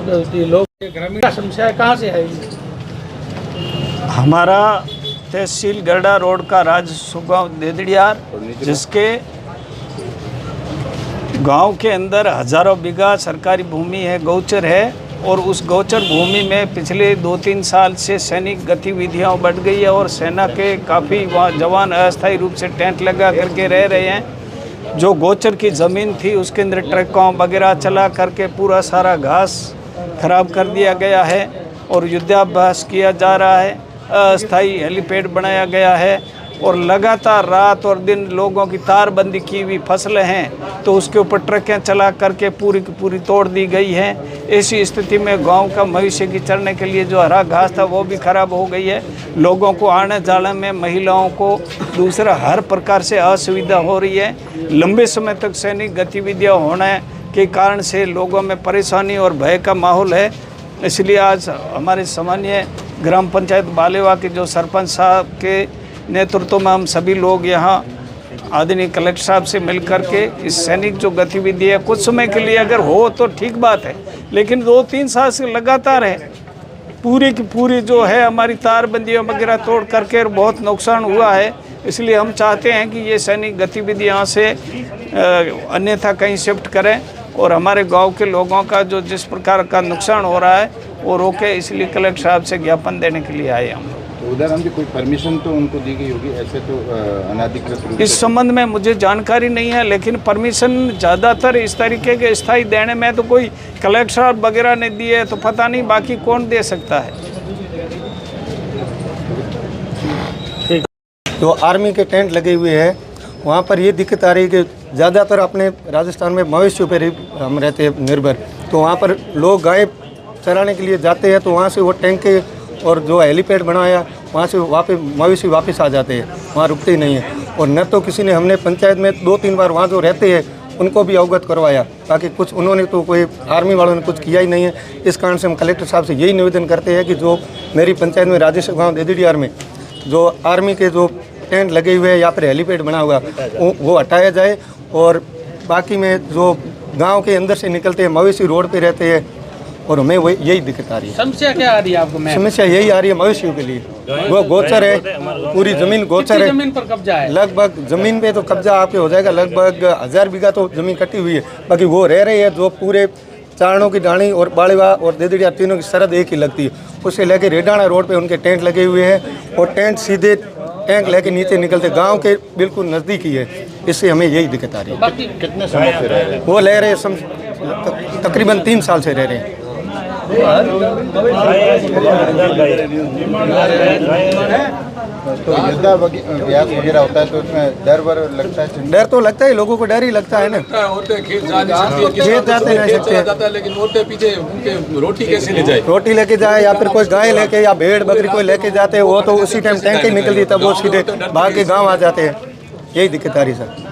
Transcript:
लोग ग्रामीण समस्या कहाँ से है? हमारा तहसील गरडा रोड का राजस्व गाँव देदड़ियार, जिसके गांव के अंदर हजारों बीघा सरकारी भूमि है, गौचर है, और उस गौचर भूमि में पिछले 2-3 साल से सैनिक गतिविधियां बढ़ गई है और सेना के काफ़ी वहाँ जवान अस्थायी रूप से टेंट लगा करके रह रहे हैं। जो गौचर की ज़मीन थी उसके अंदर ट्रकों वगैरह चला करके पूरा सारा घास खराब कर दिया गया है और युद्धाभ्यास किया जा रहा है। अस्थायी हेलीपैड बनाया गया है और लगातार रात और दिन लोगों की तारबंदी की हुई फसलें हैं तो उसके ऊपर ट्रकें चला करके पूरी की पूरी तोड़ दी गई है। ऐसी स्थिति में गांव का भविष्य की चरने के लिए जो हरा घास था वो भी खराब हो गई है। लोगों को आने जाने में, महिलाओं को दूसरा हर प्रकार से असुविधा हो रही है। लंबे समय तक सैनिक गतिविधियाँ होने के कारण से लोगों में परेशानी और भय का माहौल है। इसलिए आज हमारे सामान्य ग्राम पंचायत बालेवा के जो सरपंच साहब के नेतृत्व में हम सभी लोग यहाँ आदरणीय कलेक्टर साहब से मिल कर के इस सैनिक जो गतिविधि है कुछ समय के लिए अगर हो तो ठीक बात है, लेकिन 2-3 साल से लगातार है, पूरी की पूरी जो है हमारी तारबंदियाँ वगैरह तोड़ करके बहुत नुकसान हुआ है। इसलिए हम चाहते हैं कि ये सैनिक गतिविधि यहाँ से अन्यथा कहीं शिफ्ट करें और हमारे गांव के लोगों का जो जिस प्रकार का नुकसान हो रहा है वो रोके। इसलिए कलेक्टर साहब से ज्ञापन देने के लिए आए हम। उधर हम कोई परमिशन तो उनको दी गई होगी, ऐसे तो अनाधिकृत रूप इस संबंध में मुझे जानकारी नहीं है, लेकिन परमिशन ज़्यादातर इस तरीके के स्थायी देने में तो कोई कलेक्टर साहब वगैरह ने दी है तो पता नहीं बाकी कौन दे सकता है। ठीक। जो आर्मी के टेंट लगे हुए हैं वहाँ पर ये दिक्कत आ रही है कि ज़्यादातर अपने राजस्थान में मवेशियों पर ही हम रहते हैं निर्भर, तो वहाँ पर लोग गाय चराने के लिए जाते हैं तो वहाँ से वो टैंक के और जो हेलीपैड बनाया वहाँ से मवेशी वापस आ जाते हैं, वहाँ रुकते ही नहीं है। और न तो किसी ने, हमने पंचायत में 2-3 बार वहाँ जो रहते हैं उनको भी अवगत करवाया, ताकि कुछ उन्होंने तो कोई आर्मी वालों ने कुछ किया ही नहीं है। इस कारण से हम कलेक्टर साहब से यही निवेदन करते हैं कि जो मेरी पंचायत में राजस्व गाँव देदड़ियार में जो आर्मी के जो टेंट लगे हुए हैं या फिर हेलीपैड बना हुआ वो हटाया जाए, और बाकी में जो गाँव के अंदर से निकलते हैं मवेशी रोड पर रहते हैं और हमें वही यही दिक्कत आ रही है। समस्या क्या आ रही है आपको? समस्या यही आ रही है मवेशियों के लिए, वो गोचर है, पूरी जमीन गोचर है। जमीन पर कब्जा है? लगभग जमीन पे तो कब्जा आपके हो जाएगा, लगभग 1000 बीघा तो जमीन कटी हुई है। बाकी वो रह रही है जो पूरे चारणों की डाणी और बाड़ेवा और देदड़िया तीनों की सरहद एक ही लगती है, उससे लेके रेडाना रोड पे उनके टेंट लगे हुए हैं और टेंट सीधे टैंक लेके नीचे निकलते गांव के बिल्कुल नज़दीक ही है। इससे हमें यही दिक्कत आ रही है। कितने समय से रह रहे हैं? वो ले रहे हैं तकरीबन 3 साल से रह रहे हैं। तो युद्धाभ्यास वगैरह होता है तो उसमें डर लगता है? डर तो लगता है, लोगों को डर ही लगता है ना। खेत जाते हैं लेकिन औरतें पीछे उनके रोटी कैसे ले जाए? रोटी लेके जाए या फिर कोई गाय लेके या भेड़ बकरी कोई लेके जाते हैं, वो तो उसी टाइम टैंक ही निकलती तब वो सीधे भाग के गाँव आ जाते हैं। यही दिक्कत आ रही सर।